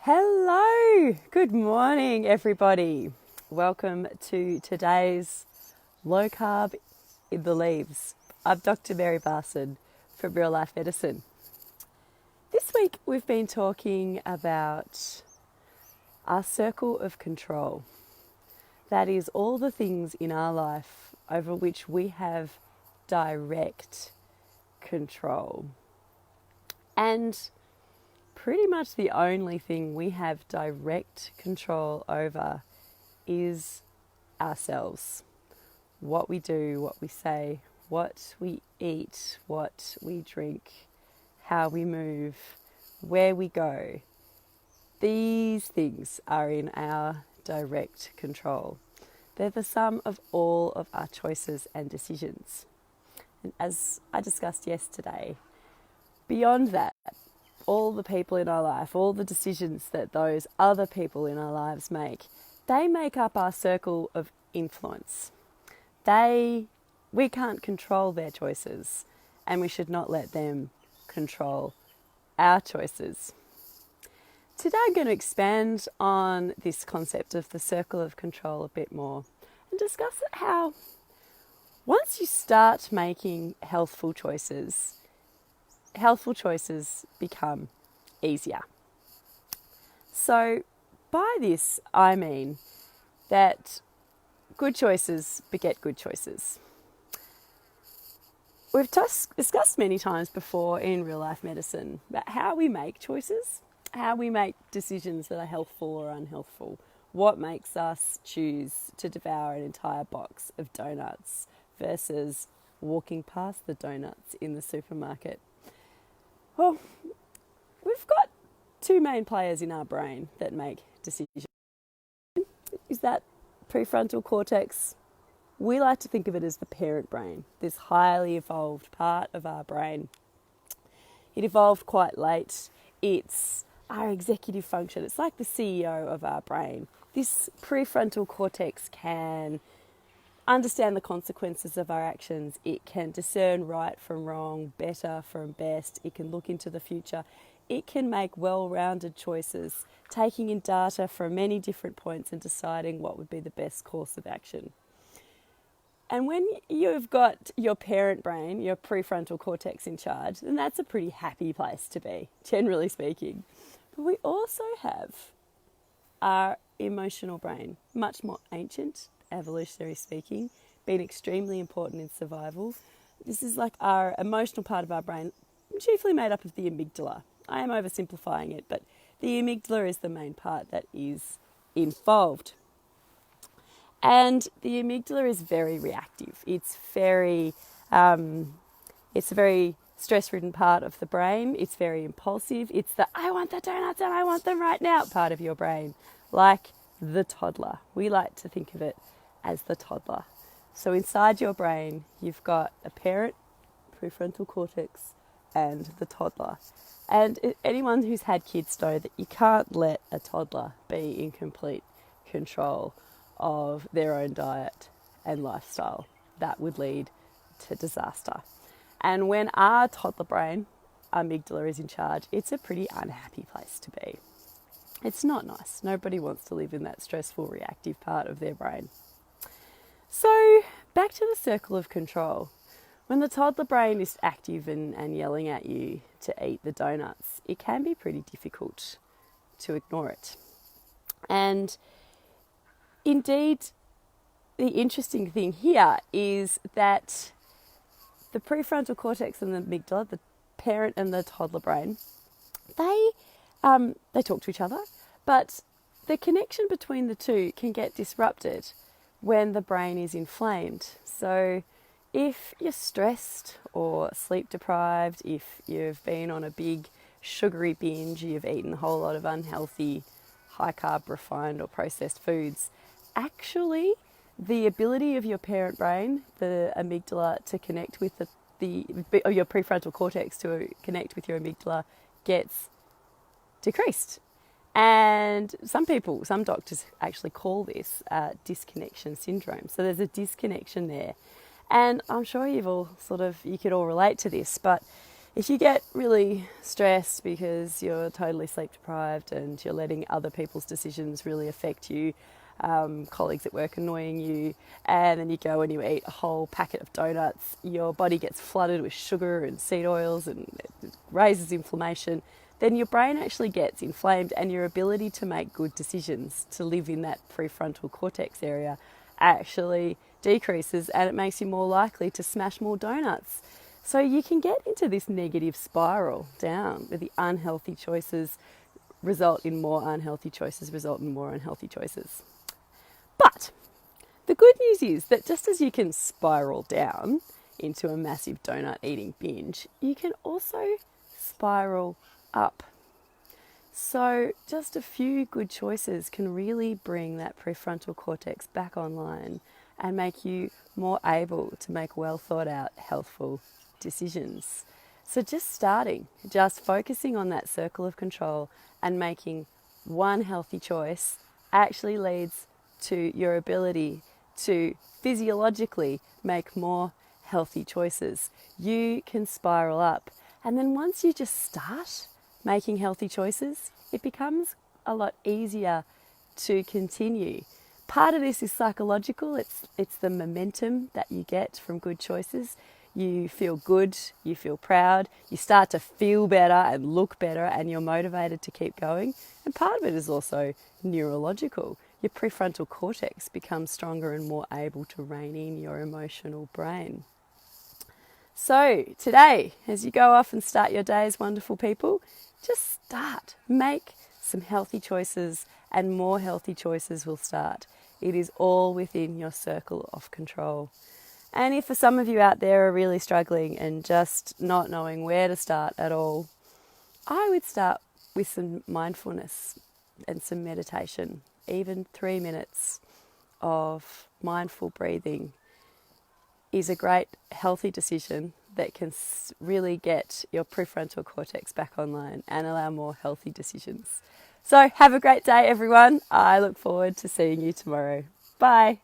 Hello, good morning everybody. Welcome to today's Low Carb in the Leaves. I'm Dr. Mary Barson from Real Life Medicine. This week we've been talking about our circle of control. That is all the things in our life over which we have direct control. And pretty much the only thing we have direct control over is ourselves. What we do, what we say, what we eat, what we drink, how we move, where we go. These things are in our direct control. They're the sum of all of our choices and decisions. And as I discussed yesterday, beyond that, all the people in our life, all the decisions that those other people in our lives make, they make up our circle of influence. We can't control their choices, and we should not let them control our choices. Today I'm going to expand on this concept of the circle of control a bit more and discuss how once you start making healthful choices become easier. So by this, I mean that good choices beget good choices. We've discussed many times before in real life medicine about how we make choices, how we make decisions that are healthful or unhealthful, what makes us choose to devour an entire box of donuts versus walking past the donuts in the supermarket. Well, we've got two main players in our brain that make decisions. Is that prefrontal cortex? We like to think of it as the parent brain, this highly evolved part of our brain. It evolved quite late. It's our executive function. It's like the CEO of our brain. This prefrontal cortex can understand the consequences of our actions. It can discern right from wrong, better from best. It can look into the future. It can make well-rounded choices, taking in data from many different points and deciding what would be the best course of action. And when you've got your parent brain, your prefrontal cortex in charge, then that's a pretty happy place to be, generally speaking. But we also have our emotional brain, much more ancient, evolutionary speaking, been extremely important in survival. This is like our emotional part of our brain, chiefly made up of the amygdala. I am oversimplifying it, but the amygdala is the main part that is involved. And the amygdala is very reactive. It's a very stress-ridden part of the brain. It's very impulsive. It's the I want the donuts and I want them right now part of your brain, like the toddler. We like to think of it as the toddler. So inside your brain, you've got a parent, prefrontal cortex, and the toddler. And anyone who's had kids know that you can't let a toddler be in complete control of their own diet and lifestyle. That would lead to disaster. And when our toddler brain, our amygdala, is in charge, it's a pretty unhappy place to be. It's not nice. Nobody wants to live in that stressful, reactive part of their brain. So back to the circle of control. When the toddler brain is active and yelling at you to eat the donuts, it can be pretty difficult to ignore it. And indeed, the interesting thing here is that the prefrontal cortex and the amygdala, the parent and the toddler brain, they talk to each other, but the connection between the two can get disrupted when the brain is inflamed. So if you're stressed or sleep deprived, if you've been on a big sugary binge, you've eaten a whole lot of unhealthy, high carb, refined or processed foods, actually the ability of your parent brain, the amygdala, to connect with or your prefrontal cortex to connect with your amygdala gets decreased. And some doctors actually call this disconnection syndrome. So there's a disconnection there. And I'm sure you could all relate to this, but If you get really stressed because you're totally sleep deprived and you're letting other people's decisions really affect you, colleagues at work annoying you, and then you go and you eat a whole packet of donuts, your body gets flooded with sugar and seed oils and it raises inflammation, then your brain actually gets inflamed and your ability to make good decisions, to live in that prefrontal cortex area, actually decreases, and it makes you more likely to smash more donuts. So you can get into this negative spiral down where the unhealthy choices result in more unhealthy choices, result in more unhealthy choices. But the good news is that just as you can spiral down into a massive donut eating binge, you can also spiral up. So just a few good choices can really bring that prefrontal cortex back online and make you more able to make well thought out, healthful decisions. So just focusing on that circle of control and making one healthy choice actually leads to your ability to physiologically make more healthy choices. You can spiral up. And then once you just start making healthy choices, it becomes a lot easier to continue. Part of this is psychological. It's the momentum that you get from good choices. You feel good, you feel proud, you start to feel better and look better, and you're motivated to keep going. And part of it is also neurological. Your prefrontal cortex becomes stronger and more able to rein in your emotional brain. So today, as you go off and start your days, wonderful people, just start. Make some healthy choices and more healthy choices will start. It is all within your circle of control. And if for some of you out there are really struggling and just not knowing where to start at all, I would start with some mindfulness and some meditation. Even 3 minutes of mindful breathing is a great healthy decision that can really get your prefrontal cortex back online and allow more healthy decisions. So have a great day, everyone. I look forward to seeing you tomorrow. Bye.